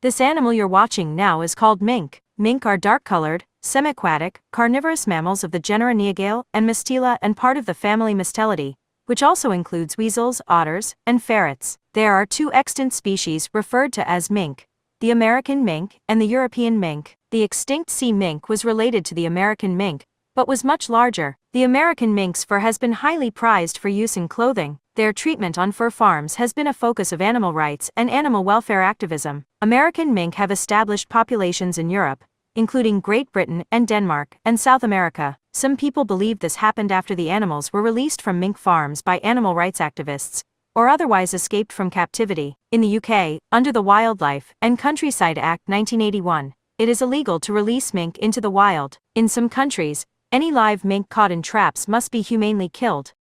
This animal you're watching now is called mink. Mink are dark-colored, semi-aquatic, carnivorous mammals of the genera Neogale and Mustelidae and part of the family Mustelidae, which also includes weasels, otters, and ferrets. There are two extant species referred to as mink: the American mink and the European mink. The extinct sea mink was related to the American mink, but was much larger. The American mink's fur has been highly prized for use in clothing. Their treatment on fur farms has been a focus of animal rights and animal welfare activism. American mink have established populations in Europe, including Great Britain and Denmark, and South America. Some people believe this happened after the animals were released from mink farms by animal rights activists, or otherwise escaped from captivity. In the UK, under the Wildlife and Countryside Act 1981, it is illegal to release mink into the wild. In some countries, any live mink caught in traps must be humanely killed.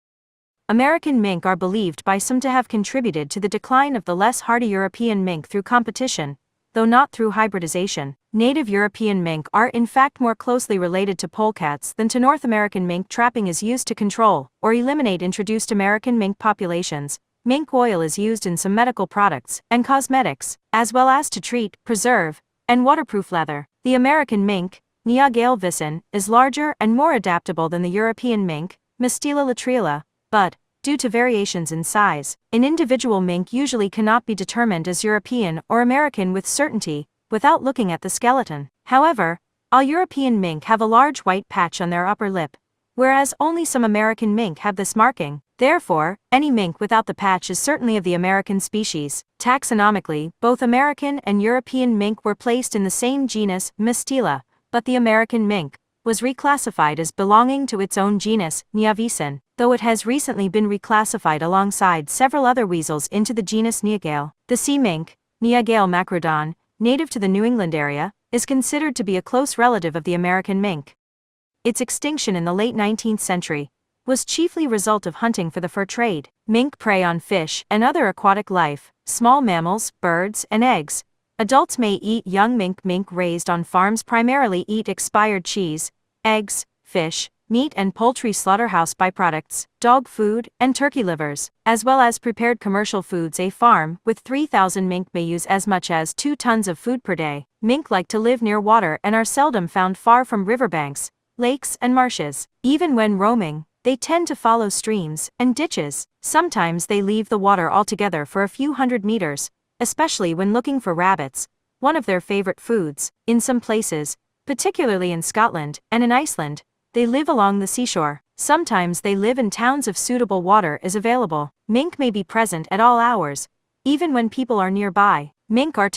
American mink are believed by some to have contributed to the decline of the less hardy European mink through competition, though not through hybridization. Native European mink are in fact more closely related to polecats than to North American mink. Trapping is used to control or eliminate introduced American mink populations. Mink oil is used in some medical products and cosmetics, as well as to treat, preserve, and waterproof leather. The American mink, Neogale vison, is larger and more adaptable than the European mink, Mustela latrella, but, due to variations in size, an individual mink usually cannot be determined as European or American with certainty, without looking at the skeleton. However, all European mink have a large white patch on their upper lip, whereas only some American mink have this marking. Therefore, any mink without the patch is certainly of the American species. Taxonomically, both American and European mink were placed in the same genus, Mustela, but the American mink was reclassified as belonging to its own genus, Neovison, though it has recently been reclassified alongside several other weasels into the genus Neogale. The sea mink, Neogale macrodon, native to the New England area, is considered to be a close relative of the American mink. Its extinction in the late 19th century was chiefly a result of hunting for the fur trade. Mink prey on fish and other aquatic life, small mammals, birds, and eggs. Adults may eat young mink. Mink raised on farms primarily eat expired cheese, eggs, fish, meat and poultry slaughterhouse byproducts, dog food, and turkey livers, as well as prepared commercial foods. A farm with 3,000 mink may use as much as 2 tons of food per day. Mink like to live near water and are seldom found far from riverbanks, lakes, and marshes. Even when roaming, they tend to follow streams and ditches. Sometimes they leave the water altogether for a few hundred meters, especially when looking for rabbits, one of their favorite foods. In some places, particularly in Scotland and in Iceland, they live along the seashore. Sometimes they live in towns if suitable water is available. Mink may be present at all hours, even when people are nearby. Mink are